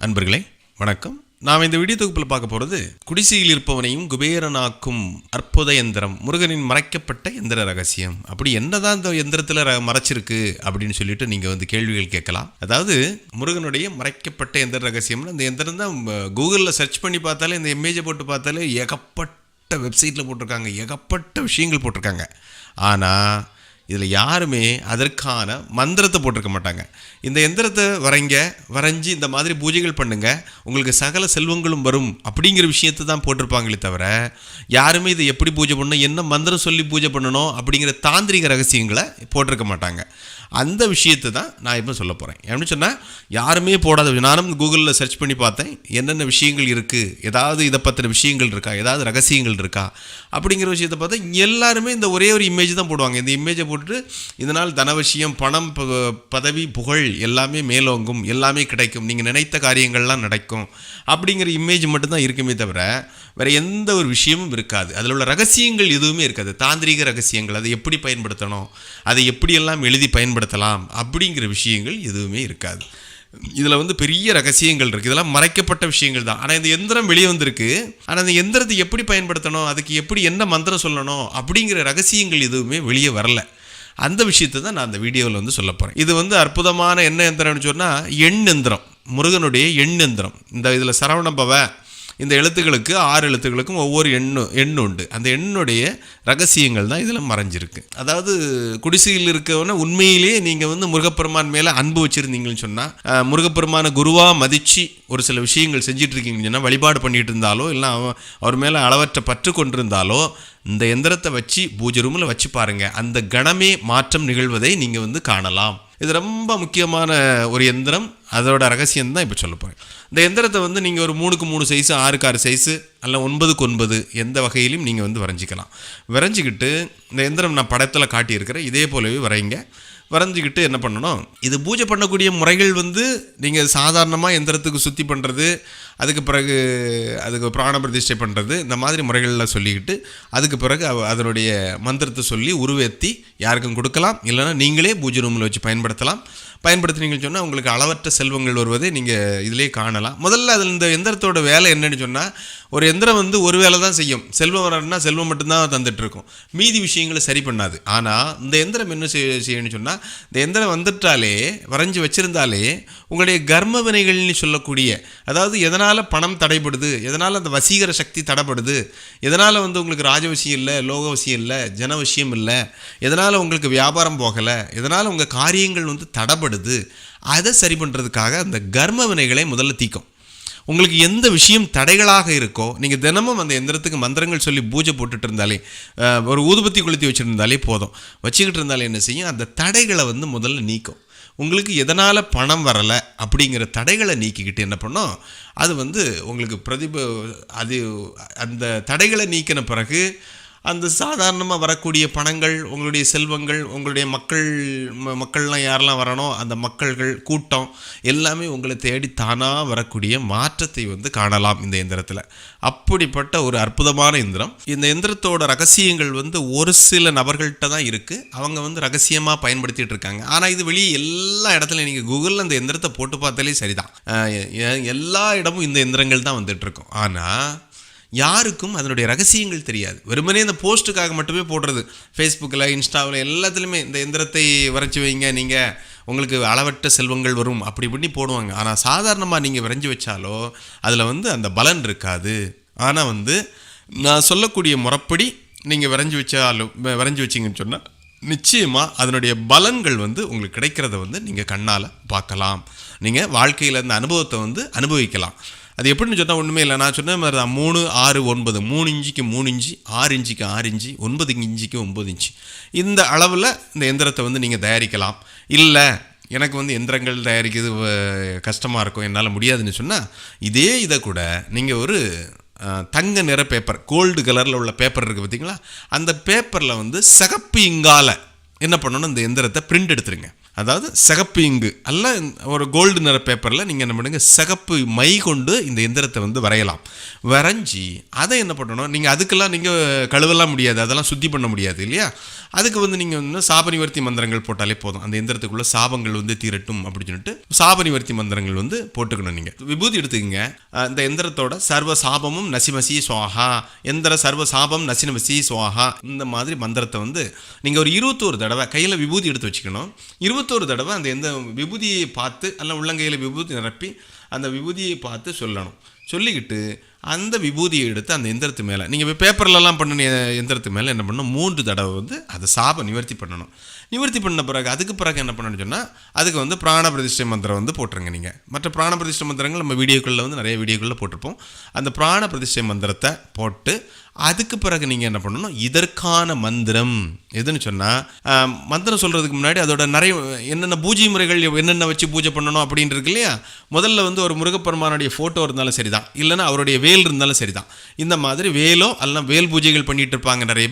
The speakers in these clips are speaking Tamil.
அன்பர்களே வணக்கம். நாம் இந்த வீடியோ தொகுப்பில் பார்க்க போகிறது குடிசையில் இருப்பவனையும் குபேரனாக்கும் அற்புத எந்திரம், முருகனின் மறைக்கப்பட்ட எந்திர ரகசியம். அப்படி என்னதான் இந்த எந்திரத்தில் மறைச்சிருக்கு அப்படின்னு சொல்லிட்டு நீங்கள் கேள்விகள் கேட்கலாம். அதாவது முருகனுடைய மறைக்கப்பட்ட எந்திர ரகசியம்னு அந்த எந்திரம் தான் கூகுளில் சர்ச் பண்ணி பார்த்தாலே, இந்த இமேஜை போட்டு பார்த்தாலே ஏகப்பட்ட வெப்சைட்டில் போட்டிருக்காங்க, ஏகப்பட்ட விஷயங்கள் போட்டிருக்காங்க. ஆனால் இதில் யாருமே அதற்கான மந்திரத்தை போட்டிருக்க மாட்டாங்க. இந்த எந்திரத்தை வரைஞ்சி இந்த மாதிரி பூஜைகள் பண்ணுங்க, உங்களுக்கு சகல செல்வங்களும் வரும் அப்படிங்கிற விஷயத்தை தான் போட்டிருப்பாங்களே தவிர, யாருமே இதை எப்படி பூஜை பண்ணணும், என்ன மந்திரம் சொல்லி பூஜை பண்ணணும் அப்படிங்கிற தாந்திரிக ரகசியங்களை போட்டிருக்க மாட்டாங்க. அந்த விஷயத்தை தான் நான் இப்போ சொல்ல போகிறேன். எப்படின்னு சொன்னால், யாருமே போடாத, நானும் கூகுளில் சர்ச் பண்ணி பார்த்தேன் என்னென்ன விஷயங்கள் இருக்குது, ஏதாவது இதை பற்றின விஷயங்கள் இருக்கா, ஏதாவது ரகசியங்கள் இருக்கா அப்படிங்கிற விஷயத்தை பார்த்தா எல்லாருமே இந்த ஒரே ஒரு இமேஜ் தான் போடுவாங்க. இந்த இமேஜை போட்டுட்டு இதனால் தனவசியம், பணம், பதவி, புகழ் எல்லாமே மேலோங்கும், எல்லாமே கிடைக்கும், நீங்கள் நினைத்த காரியங்கள்லாம் நடக்கும் அப்படிங்கிற இமேஜ் மட்டும்தான் இருக்குமே தவிர வேறு எந்த ஒரு விஷயமும் இருக்காது. அதில் உள்ள ரகசியங்கள் எதுவுமே இருக்காது. தாந்திரிக ரகசியங்கள், அதை எப்படி பயன்படுத்தணும், அதை எப்படியெல்லாம் எழுதி பயன்படுத்தலாம் அப்படிங்கிற விஷயங்கள் எதுவுமே இருக்காது. இதில் பெரிய ரகசியங்கள் இருக்குது. இதெல்லாம் மறைக்கப்பட்ட விஷயங்கள் தான். ஆனால் இந்த எந்திரம் வெளியே வந்திருக்கு. ஆனால் இந்த எந்திரத்தை எப்படி பயன்படுத்தணும், அதுக்கு எப்படி என்ன மந்திரம் சொல்லணும் அப்படிங்கிற ரகசியங்கள் எதுவுமே வெளியே வரல. அந்த விஷயத்தை தான் நான் அந்த வீடியோவில் சொல்ல போகிறேன். இது அற்புதமான என்ன எந்திரம்னு சொன்னால், எண் எந்திரம், முருகனுடைய எண் எந்திரம். இதில் சரவணபவ இந்த எழுத்துக்களுக்கு 6 எழுத்துக்களுக்கும் ஒவ்வொரு எண்ணு உண்டு. அந்த எண்ணுடைய ரகசியங்கள் தான் இதில் மறைஞ்சிருக்கு. அதாவது குடிசையில் இருக்கவன உண்மையிலேயே நீங்கள் முருகப்பெருமான் மேலே அன்பு வச்சுருந்தீங்கன்னு சொன்னால், முருகப்பெருமான குருவாக மதித்து ஒரு சில விஷயங்கள் செஞ்சிட்ருக்கீங்கன்னு சொன்னால், வழிபாடு பண்ணிகிட்டு இருந்தாலோ இல்லை அவர் மேலே அளவற்ற பற்று கொண்டிருந்தாலோ, இந்த எந்திரத்தை வச்சு பூஜை ரூமில் வச்சு பாருங்கள், அந்த கணமே மாற்றம் நிகழ்வதை நீங்கள் காணலாம். இது ரொம்ப முக்கியமான ஒரு எந்திரம். அதோட ரகசியம் தான் இப்போ சொல்ல போகிறேன். இந்த எந்திரத்தை நீங்கள் ஒரு 3x 3 சைஸு, 6x 6 சைஸு, அல்ல 9x 9 எந்த வகையிலும் நீங்கள் வரைஞ்சிக்கலாம். வரைஞ்சிக்கிட்டு இந்த எந்திரம் நான் படத்தில் காட்டியிருக்கிறேன், இதே போலவே வரைங்க. வரைஞ்சிக்கிட்டு என்ன பண்ணணும், இது பூஜை பண்ணக்கூடிய முறைகள் நீங்கள் சாதாரணமாக எந்திரத்துக்கு சுத்தி பண்ணுறது, அதுக்கு பிறகு அதுக்கு பிராண பிரதிஷ்டை பண்ணுறது, இந்த மாதிரி முறைகளில் சொல்லிக்கிட்டு அதுக்கு பிறகு அதனுடைய மந்திரத்தை சொல்லி உருவேற்றி யாருக்கும் கொடுக்கலாம். இல்லைனா நீங்களே பூஜை ரூமில் வச்சு பயன்படுத்தினீங்கன்னு சொன்னால் உங்களுக்கு அளவற்ற செல்வங்கள் வருவதை நீங்கள் இதிலே காணலாம். முதல்ல அதில் இந்த எந்திரத்தோட வேலை என்னன்னு சொன்னால், ஒரு எந்திரம் ஒரு வேலை தான் செய்யும். செல்வம் வரணும்னா செல்வம் மட்டும்தான் தந்துட்டுருக்கும், மீதி விஷயங்களை சரி பண்ணாது. ஆனால் இந்த எந்திரம் என்ன செய்யணும்னு சொன்னால், இந்த எந்திரம் வந்துட்டாலே, வரைஞ்சி வச்சுருந்தாலே, உங்களுடைய கர்ம வினைகள்னு சொல்லக்கூடிய, அதாவது எதனால் பணம் தடைப்படுது, எதனால் அந்த வசீகர சக்தி தடைப்படுது, எதனால் உங்களுக்கு ராஜவசியம் இல்லை, லோகவசியம் இல்லை, ஜனவசியம் இல்லை, எதனால் உங்களுக்கு வியாபாரம் போகலை, எதனால் உங்கள் காரியங்கள் தடைப்படுது, அதை சரி பண்ணுறதுக்காக அந்த கர்ம வினைகளை முதல்ல தீக்கும். உங்களுக்கு எந்த விஷயம் தடைகளாக இருக்கோ, நீங்கள் தினமும் அந்த எந்திரத்துக்கு மந்திரங்கள் சொல்லி பூஜை போட்டுட்டு இருந்தாலே, ஒரு ஊதுபத்தி கொளுத்தி வச்சுருந்தாலே போதும், வச்சுக்கிட்டு இருந்தாலே என்ன செய்யும், அந்த தடைகளை முதல்ல நீக்கும். உங்களுக்கு எதனால் பணம் வரலை அப்படிங்கிற தடைகளை நீக்கிக்கிட்டு என்ன பண்ணோம், அது உங்களுக்கு அது அந்த தடைகளை நீக்கின பிறகு அந்த சாதாரணமாக வரக்கூடிய பணங்கள், உங்களுடைய செல்வங்கள், உங்களுடைய மக்கள்லாம் யாரெல்லாம் வரணும், அந்த மக்கள்கள் கூட்டம் எல்லாமே உங்களை தேடி தானாக வரக்கூடிய மாற்றத்தை காணலாம் இந்த எந்திரத்தில். அப்படிப்பட்ட ஒரு அற்புதமான எந்திரம். இந்த எந்திரத்தோட ரகசியங்கள் ஒரு சில நபர்கள்ட்ட தான் இருக்குது. அவங்க ரகசியமாக பயன்படுத்திகிட்டு இருக்காங்க. ஆனால் இது வெளியே எல்லா இடத்துலையும் நீங்கள் கூகுளில் அந்த எந்திரத்தை போட்டு பார்த்தாலே சரிதான், எல்லா இடமும் இந்த எந்திரங்கள் தான் வந்துட்டுருக்கும். ஆனால் யாருக்கும் அதனுடைய ரகசியங்கள் தெரியாது. வெறுமனே இந்த போஸ்ட்டுக்காக மட்டுமே போடுறது, ஃபேஸ்புக்கில், இன்ஸ்டாவில் எல்லாத்துலேயுமே இந்த எந்திரத்தை வரைச்சி வைங்க, நீங்கள் உங்களுக்கு அளவற்ற செல்வங்கள் வரும் அப்படி இப்படி போடுவாங்க. ஆனால் சாதாரணமாக நீங்கள் வரைஞ்சி வச்சாலோ அதில் அந்த பலன் இருக்காது. ஆனால் நான் சொல்லக்கூடிய முறைப்படி நீங்கள் வரைஞ்சி வச்சிங்கன்னு சொன்னால் நிச்சயமாக அதனுடைய பலன்கள் உங்களுக்கு கிடைக்கிறத நீங்கள் கண்ணால் பார்க்கலாம். நீங்கள் வாழ்க்கையில் அந்த அனுபவத்தை அனுபவிக்கலாம். அது எப்படின்னு சொன்னால் ஒன்றுமே இல்லை, நான் சொன்ன மாதிரி தான். 3, 6, 9, 3 இன்ச்சுக்கு 3 இன்ச்சு, 6 இன்ச்சுக்கு 6 இன்ச்சு, 9 இன்ச்சுக்கு 9 இன்ச்சு, இந்த அளவில் இந்த எந்திரத்தை நீங்கள் தயாரிக்கலாம். இல்லை எனக்கு எந்திரங்கள் தயாரிக்கிறது கஷ்டமாக இருக்கும், என்னால் முடியாதுன்னு சொன்னால், இதே இதை கூட நீங்கள் ஒரு தங்க நிற பேப்பர், கோல்டு கலரில் உள்ள பேப்பர் இருக்குது பார்த்தீங்களா, அந்த பேப்பரில் சிகப்பு இங்கால என்ன பண்ணணும், இந்த எந்திரத்தை பிரிண்ட் எடுத்துருங்க. அதாவது சிகப்பு இங்கு அல்ல ஒரு கோல்டு நிற பேப்பரில் நீங்கள் என்ன பண்ணுங்க, சிகப்பு மை கொண்டு இந்த எந்திரத்தை வந்து வரையலாம். வரைஞ்சி அதை என்ன பண்ணணும், நீங்கள் அதுக்கெல்லாம் நீங்கள் கழுவலாம் முடியாது, அதெல்லாம் சுத்தி பண்ண முடியாது இல்லையா. அதுக்கு வந்து நீங்கள் வந்து சாபநிவர்த்தி மந்திரங்கள் போட்டாலே போதும். அந்த எந்திரத்துக்குள்ள சாபங்கள் வந்து தீரட்டும் அப்படின்னு சொல்லிட்டு சாபநிவர்த்தி மந்திரங்கள் வந்து போட்டுக்கணும். நீங்கள் விபூதி எடுத்துக்கங்க. இந்த எந்திரத்தோட சர்வ சாபமும் நசிமசி சுவாஹா, எந்திர சர்வ சாபம் நசிமசி சுவாஹா, இந்த மாதிரி மந்திரத்தை வந்து நீங்கள் ஒரு 21 தடவை கையில் விபூதி எடுத்து வச்சுக்கணும். 21 தடவை அந்த எந்த விபூதியை பார்த்து அல்ல உள்ளங்கையில் விபூதி நிரப்பி அந்த விபூதியை பார்த்து சொல்லணும். சொல்லிக்கிட்டு அந்த விபூதியை எடுத்து அந்த எந்திரத்து மேலே நீங்கள் பேப்பர்லலாம் பண்ணின எந்திரத்து மேலே என்ன பண்ணணும், 3 தடவை வந்து அதை சாப நிவர்த்தி பண்ணணும். நிவர்த்தி பண்ண பிறகு அதுக்கு பிறகு என்ன பண்ணணும்னு சொன்னால் அதுக்கு வந்து பிராண பிரதிஷ்டை மந்திரம் வந்து போட்டுருங்க. நீங்கள் மற்ற பிராண பிரதிஷ்டை மந்திரங்கள் நம்ம வீடியோக்களில் வந்து நிறைய வீடியோக்களில் போட்டிருப்போம். அந்த பிராண பிரதிஷ்டை மந்திரத்தை போட்டு அதுக்கு பிறகு நீங்கள் என்ன பண்ணணும், இதற்கான மந்திரம் எதுன்னு சொன்னால் மந்திரம் சொல்கிறதுக்கு முன்னாடி அதோட நிறைய என்னென்ன பூஜை முறைகள் என்னென்ன வச்சு பூஜை பண்ணணும் அப்படின்னு இருக்கு இல்லையா. முதல்ல வந்து ஒரு முருகப்பெருமானுடைய ஃபோட்டோ இருந்தாலும் சரிதான், இல்லைன்னா அவருடைய வேல் இருந்தாலும் சரிதான். இந்த மாதிரி வேலோ அல்ல வேல் பூஜைகள் பண்ணிகிட்டு இருப்பாங்க நிறைய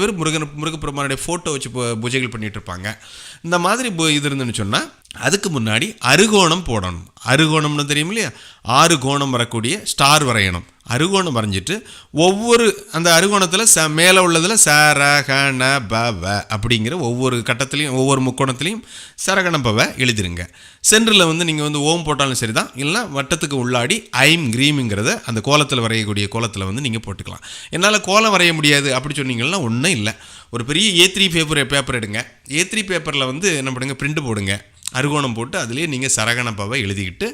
பேர் முருகப்பெருமானுடைய ஃபோட்டோ வச்சு பூஜைகள் பண்ணிகிட்டு இருப்பாங்க. இந்த மாதிரி இது இருந்துன்னு சொன்னால் அதுக்கு முன்னாடி அருகோணம் போடணும். அருகோணம்னு தெரியும் இல்லையா, 6 கோணம் வரக்கூடிய ஸ்டார் வரையணும். அருகோணம் வரைஞ்சிட்டு ஒவ்வொரு அந்த அருகோணத்தில் மேலே உள்ளதில் சரகண பவ அப்படிங்கிற ஒவ்வொரு கட்டத்துலையும் ஒவ்வொரு முக்கோணத்துலையும் சரகண பவ எழுதிருங்க. சென்டரில் வந்து நீங்கள் வந்து ஓம் போட்டாலும் சரி தான், இல்லைனா வட்டத்துக்கு உள்ளாடி ஐம் கிரீமுங்கிறத அந்த கோலத்தில் வரையக்கூடிய கோலத்தில் வந்து நீங்கள் போட்டுக்கலாம். என்னால் கோலம் வரைய முடியாது அப்படி சொன்னீங்கன்னா ஒன்றும் இல்லை, ஒரு பெரிய A3 பேப்பர் எடுங்க. A3 பேப்பரில் வந்து என்ன பண்ணுங்க, பிரிண்ட் போடுங்க. அருகோணம் போட்டு அதுலேயே நீங்கள் சரகணப்பாவை எழுதிக்கிட்டு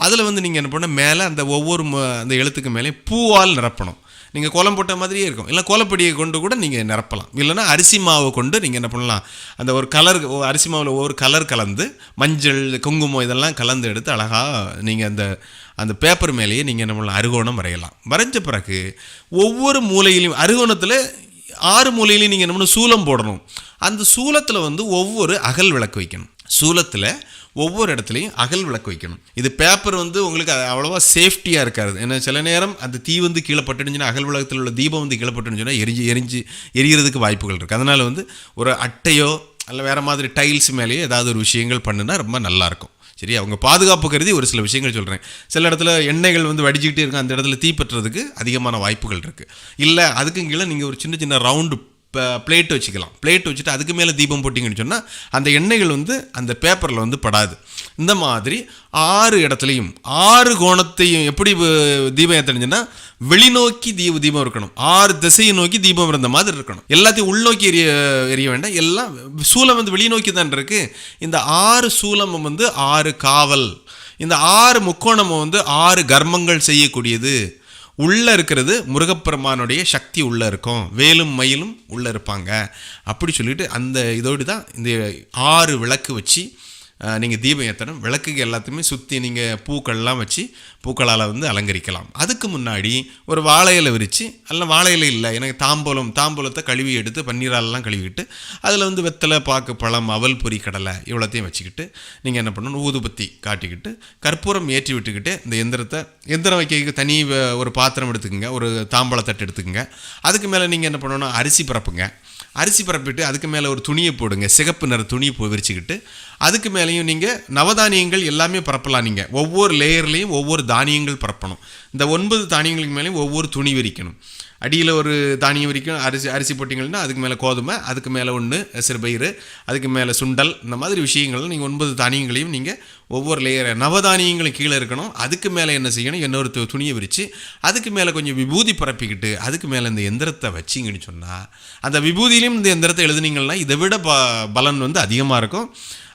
அதில் வந்து நீங்கள் என்ன பண்ண மேலே அந்த ஒவ்வொரு அந்த எழுத்துக்கு மேலே பூவால் நிரப்பணும். நீங்கள் கோலம் போட்ட மாதிரியே இருக்கும். இல்லை கோலப்பொடியை கொண்டு கூட நீங்கள் நிரப்பலாம். இல்லைனா அரிசி மாவை கொண்டு நீங்கள் என்ன பண்ணலாம், அந்த ஒரு கலர் அரிசி மாவில் ஒவ்வொரு கலர் கலந்து மஞ்சள் குங்குமம் இதெல்லாம் கலந்து எடுத்து அழகாக நீங்கள் அந்த பேப்பர் மேலேயே நீங்கள் என்ன பண்ணலாம், அருகோணம் வரையலாம். வரைஞ்ச பிறகு ஒவ்வொரு மூலையிலையும் அருகோணத்தில் 6 மூலையிலையும் நீங்கள் என்ன பண்ணணும், சூலம் போடணும். அந்த சூலத்தில் வந்து ஒவ்வொரு அகல் விளக்கு வைக்கணும். சூலத்தில் ஒவ்வொரு இடத்துலையும் அகல் விளக்கு வைக்கணும். இது பேப்பர் வந்து உங்களுக்கு அவ்வளோவா சேஃப்டியாக இருக்காது. ஏன்னா சில நேரம் அந்த தீ வந்து கீழே பட்டுனுச்சுன்னா அகல் விளக்கத்தில் உள்ள தீபம் வந்து கீழே பட்டுனுச்சுன்னா எரிகிறதுக்கு வாய்ப்புகள் இருக்குது. அதனால் வந்து ஒரு அட்டையோ அல்ல வேறு மாதிரி டைல்ஸ் மேலேயோ ஏதாவது ஒரு விஷயங்கள் பண்ணுனா ரொம்ப நல்லாயிருக்கும். சரி, அவங்க பாதுகாப்பு கருதி ஒரு சில விஷயங்கள் சொல்கிறேன். சில இடத்துல எண்ணெய்கள் வந்து வடிச்சிக்கிட்டே இருக்கும், அந்த இடத்துல தீப்பற்றுறதுக்கு அதிகமான வாய்ப்புகள் இருக்குது. இல்லை அதுக்கும் கீழே நீங்கள் ஒரு சின்ன ரவுண்டு பிளேட் வச்சுக்கலாம். பிளேட் வச்சுட்டு அதுக்கு மேலே தீபம் போட்டிங்கன்னு சொன்னால் அந்த எண்ணெய்கள் வந்து அந்த பேப்பரில் வந்து படாது. இந்த மாதிரி 6 இடத்துலையும் 6 கோணத்தையும் எப்படி தீபம் ஏற்றணுச்சுன்னா வெளிநோக்கி தீபம் இருக்கணும். 6 திசையை நோக்கி தீபம் இருந்த மாதிரி இருக்கணும். எல்லாத்தையும் உள்நோக்கி எரிய வேண்டாம். எல்லாம் சூலம் வந்து வெளிநோக்கி தான் இருக்கு. இந்த 6 சூலமும் வந்து 6 காவல். இந்த 6 முக்கோணமும் வந்து 6 கர்மங்கள் செய்யக்கூடியது. உள்ளே இருக்கிறது முருகப்பெருமானுடைய சக்தி உள்ளே இருக்கும், வேலும் மயிலும் உள்ளே இருப்பாங்க அப்படி சொல்லிட்டு அந்த இதோடு தான் இந்த 6 விளக்கு வச்சு நீங்கள் தீபம் ஏற்றணும். விளக்குக்கு எல்லாத்தையுமே சுற்றி நீங்கள் பூக்கள்லாம் வச்சு பூக்களால் வந்து அலங்கரிக்கலாம். அதுக்கு முன்னாடி ஒரு வாழை இலை விரித்து, அல்ல வாழை இலை இல்லை எனக்கு தாம்பூலத்தை கழுவி எடுத்து பன்னீராலெலாம் கழுவிக்கிட்டு அதில் வந்து வெத்தலை பாக்கு பழம் அவல் பொரி கடலை இவ்வளோத்தையும் வச்சுக்கிட்டு நீங்கள் என்ன பண்ணணும், ஊதுபத்தி காட்டிக்கிட்டு கற்பூரம் ஏற்றி விட்டுக்கிட்டு இந்த எந்திரம் வைக்க தனி ஒரு பாத்திரம் எடுத்துக்கோங்க, ஒரு தாம்பழத்தட்டு எடுத்துக்கோங்க. அதுக்கு மேலே நீங்கள் என்ன பண்ணணும், அரிசி பரப்பிட்டு அதுக்கு மேலே ஒரு துணியை போடுங்க, சிகப்பு நிற துணியை விரிச்சுக்கிட்டு அதுக்கு மேலேயும் நீங்கள் நவதானியங்கள் எல்லாமே பரப்பலாம். நீங்கள் ஒவ்வொரு லேயர்லேயும் ஒவ்வொரு தானியங்கள் பரப்பணும். இந்த 9 தானியங்களுக்கு மேலேயும் ஒவ்வொரு துணி விரிக்கணும். அடியில் ஒரு தானியம் விரிக்கணும். அரிசி போட்டிங்கன்னா அதுக்கு மேலே கோதுமை, அதுக்கு மேலே 1 சிறுபயிறு, அதுக்கு மேலே சுண்டல், இந்த மாதிரி விஷயங்கள்லாம் நீங்கள் 9 தானியங்களையும் நீங்கள் ஒவ்வொரு லேயர் நவதானியங்களும் கீழே இருக்கணும். அதுக்கு மேலே என்ன செய்யணும், இன்னொரு துணியை விரித்து அதுக்கு மேலே கொஞ்சம் விபூதி பரப்பிக்கிட்டு அதுக்கு மேலே இந்த எந்திரத்தை வச்சிங்கன்னு சொன்னால் அந்த விபூதியிலையும் இந்த எந்திரத்தை எழுதுனீங்கன்னா இதை விட பலன் வந்து அதிகமாக இருக்கும்.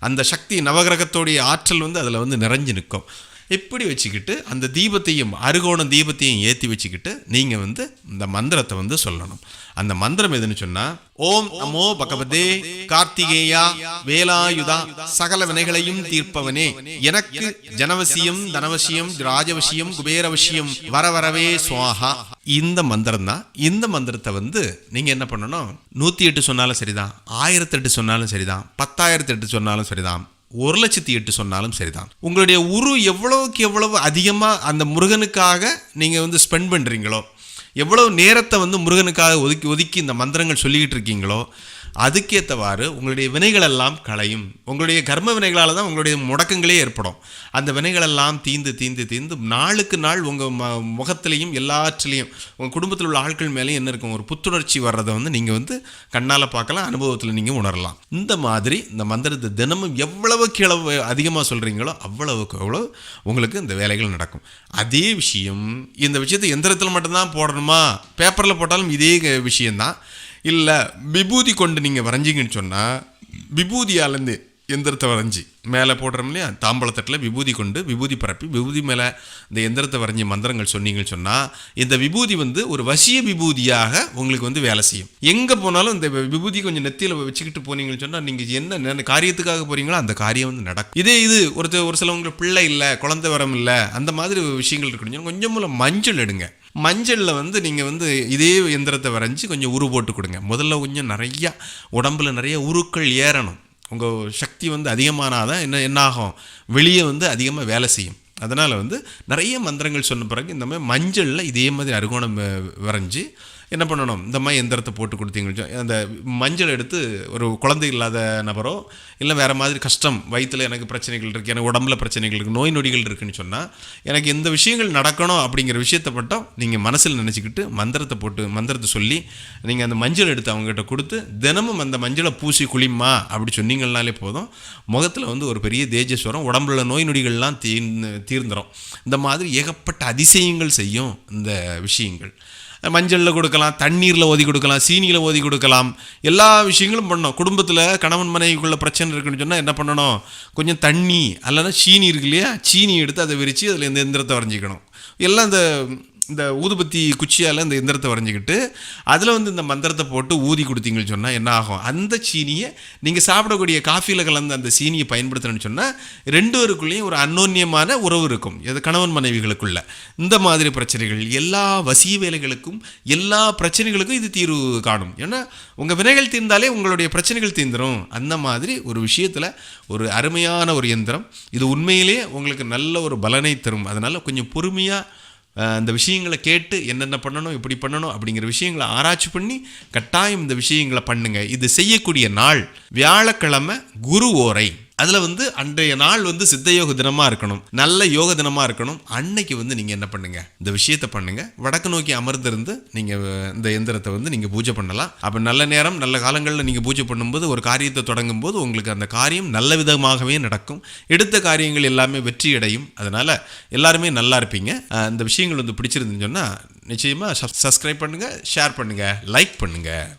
அந்த சக்தி நவகிரகத்தோடைய ஆற்றல் வந்து அதில் வந்து நிறைஞ்சு நிற்கும். இப்படி வச்சுக்கிட்டு அந்த தீபத்தையும் அருகோணம் தீபத்தையும் ஏற்றி வச்சுக்கிட்டு நீங்கள் வந்து இந்த மந்திரத்தை வந்து சொல்லணும். அந்த மந்திரம் எதுன்னு சொன்னால், ஓம் நமோ பகவதே கார்த்திகேயா வேலாயுதா சகல வினைகளையும் தீர்ப்பவனே, எனக்கு ஜனவசியம் தனவசியம் ராஜவசியம் குபேரவசியம் வரவரவே சுவாஹா. இந்த மந்திரம் தான். இந்த மந்திரத்தை வந்து நீங்கள் என்ன பண்ணணும், 108 சொன்னாலும் சரிதான், 1008 சொன்னாலும் சரிதான், 10,008 சொன்னாலும் சரிதான், 1,08,008 சொன்னாலும் சரிதான். உங்களுடைய எவ்வளவுக்கு எவ்வளவு அதிகமாக அந்த முருகனுக்காக நீங்கள் வந்து ஸ்பெண்ட் பண்ணுறீங்களோ, எவ்வளவு நேரத்தை வந்து முருகனுக்காக ஒதுக்கி இந்த மந்திரங்கள் சொல்லிக்கிட்டு இருக்கீங்களோ, அதுக்கேற்றவாறு உங்களுடைய வினைகளெல்லாம் களையும். உங்களுடைய கர்ம வினைகளால் தான் உங்களுடைய முடக்கங்களே ஏற்படும். அந்த வினைகளெல்லாம் தீந்து நாளுக்கு நாள் உங்கள் முகத்திலையும் எல்லாற்றிலையும் உங்கள் குடும்பத்தில் உள்ள ஆட்கள் மேலேயும் என்ன இருக்கும், ஒரு புத்துணர்ச்சி வர்றதை வந்து நீங்கள் வந்து கண்ணால் பார்க்கலாம், அனுபவத்தில் நீங்கள் உணரலாம். இந்த மாதிரி இந்த மந்திரத்தை தினமும் எவ்வளவுக்கு எவ்வளவு அதிகமாக சொல்கிறீங்களோ அவ்வளவுக்கு எவ்வளோ உங்களுக்கு இந்த வேலைகள் நடக்கும். அதே விஷயம் இந்த விஷயத்தை எந்திரத்தில் மட்டும்தான் போடணுமா, பேப்பரில் போட்டாலும் இதே விஷயந்தான். இல்லை விபூதி கொண்டு நீங்கள் வரைஞ்சிங்கன்னு சொன்னால் விபூதியாலேருந்து எந்திரத்தை வரைஞ்சி மேலே போடுறோம் இல்லையா, தாம்பழத்தட்டில் விபூதி கொண்டு விபூதி பரப்பி விபூதி மேலே இந்த எந்திரத்தை வரைஞ்சி மந்திரங்கள் சொன்னீங்கன்னு சொன்னால் இந்த விபூதி வந்து ஒரு வசிய விபூதியாக உங்களுக்கு வந்து வேலை செய்யும். எங்கே போனாலும் இந்த விபூதி கொஞ்சம் நெத்தியில் வச்சுக்கிட்டு போனீங்கன்னு சொன்னால் நீங்கள் என்ன காரியத்துக்காக போகிறீங்களோ அந்த காரியம் வந்து நடக்கும். இது ஒரு சிலவங்களுக்கு பிள்ளை இல்லை, குழந்தை வரம் இல்லை, அந்த மாதிரி விஷயங்கள் இருக்கணும். கொஞ்சம் மூலம் மஞ்சள் எடுங்க. மஞ்சளில் வந்து நீங்கள் வந்து இதே எந்திரத்தை வரைஞ்சி கொஞ்சம் உரு போட்டு கொடுங்க. முதல்ல கொஞ்சம் நிறையா உடம்புல நிறைய உருக்கள் ஏறணும். உங்கள் சக்தி வந்து அதிகமானாதான் என்ன ஆகும், வெளியே வந்து அதிகமாக வேலை செய்யும். அதனால் வந்து நிறைய மந்திரங்கள் சொன்ன பிறகு இந்த மாதிரி மஞ்சளில் இதே மாதிரி அருகோணம் வரைஞ்சி என்ன பண்ணணும், இந்த மாதிரி எந்திரத்தை போட்டு கொடுத்தீங்க. அந்த மஞ்சள் எடுத்து ஒரு குழந்தை இல்லாத நபரோ இல்லை வேறு மாதிரி கஷ்டம், வயிற்றில் எனக்கு பிரச்சனைகள் இருக்குது, எனக்கு உடம்புல பிரச்சனைகள் இருக்குது, நோய் நொடிகள் இருக்குதுன்னு சொன்னால் எனக்கு எந்த விஷயங்கள் நடக்கணும் அப்படிங்கிற விஷயத்தை மட்டும் நீங்கள் மனசில் நினச்சிக்கிட்டு மந்திரத்தை சொல்லி நீங்கள் அந்த மஞ்சள் எடுத்து அவங்ககிட்ட கொடுத்து தினமும் அந்த மஞ்சளை பூசி குளிமா அப்படி சொன்னீங்கன்னாலே போதும், முகத்தில் வந்து ஒரு பெரிய தேஜஸ் வரும், உடம்புல நோய் நொடிகள்லாம் தீர்ந்துடும். இந்த மாதிரி ஏகப்பட்ட அதிசயங்கள் செய்யும் இந்த விஷயங்கள். மஞ்சளில் கொடுக்கலாம், தண்ணீரில் ஊதி கொடுக்கலாம், சீனியில் ஊதி கொடுக்கலாம், எல்லா விஷயங்களும் பண்ணணும். குடும்பத்தில் கணவன் மனைவிக்குள்ள பிரச்சனை இருக்குன்னு சொன்னால் என்ன பண்ணணும், கொஞ்சம் தண்ணி அல்லனா சீனி இருக்கு இல்லையா, சீனி எடுத்து அதை விரித்து அதில் இந்த எந்திரத்தை வரைஞ்சிக்கணும். எல்லாம் இந்த ஊதுபத்தி குச்சியால் இந்த எந்திரத்தை வரைஞ்சிக்கிட்டு அதில் வந்து இந்த மந்திரத்தை போட்டு ஊதி கொடுத்தீங்கன்னு சொன்னால் என்ன ஆகும், அந்த சீனியை நீங்கள் சாப்பிடக்கூடிய காஃபியில் கலந்து அந்த சீனியை பயன்படுத்தணும்னு சொன்னால் ரெண்டு பேருக்குள்ளேயும் ஒரு அந்யோன்யமான உறவு இருக்கும், இது கணவன் மனைவிகளுக்குள்ள. இந்த மாதிரி பிரச்சனைகள் எல்லா வசிய வேலைகளுக்கும் எல்லா பிரச்சனைகளுக்கும் இது தீர்வு காணும். ஏன்னா உங்கள் வினைகள் தீர்ந்தாலே உங்களுடைய பிரச்சனைகள் தீர்ந்துடும். அந்த மாதிரி ஒரு விஷயத்தில் ஒரு அருமையான ஒரு எந்திரம் இது உண்மையிலே உங்களுக்கு நல்ல ஒரு பலனை தரும். அதனால் கொஞ்சம் பொறுமையாக அந்த விஷயங்களை கேட்டு என்னென்ன பண்ணணும், இப்படி பண்ணணும் அப்படிங்கிற விஷயங்களை ஆராய்ச்சி பண்ணி கட்டாயம் இந்த விஷயங்களை பண்ணுங்க. இது செய்யக்கூடிய நாள் வியாழக்கிழமை குரு ஓரை. அதில் வந்து அன்றைய நாள் வந்து சித்தயோக தினமாக இருக்கணும், நல்ல யோக தினமாக இருக்கணும். அன்னைக்கு வந்து நீங்கள் என்ன பண்ணுங்கள், இந்த விஷயத்தை பண்ணுங்கள். வடக்கு நோக்கி அமர்ந்திருந்து நீங்கள் இந்த எந்திரத்தை வந்து நீங்கள் பூஜை பண்ணலாம். அப்போ நல்ல நேரம் நல்ல காலங்களில் நீங்கள் பூஜை பண்ணும்போது ஒரு காரியத்தை தொடங்கும் போது உங்களுக்கு அந்த காரியம் நல்ல விதமாகவே நடக்கும். எடுத்த காரியங்கள் எல்லாமே வெற்றி அடையும். அதனால் எல்லாருமே நல்லா இருப்பீங்க. இந்த விஷயங்கள் வந்து பிடிச்சிருந்துன்னு சொன்னால் நிச்சயமாக சப்ஸ்கிரைப் பண்ணுங்கள், ஷேர் பண்ணுங்கள், லைக் பண்ணுங்கள்.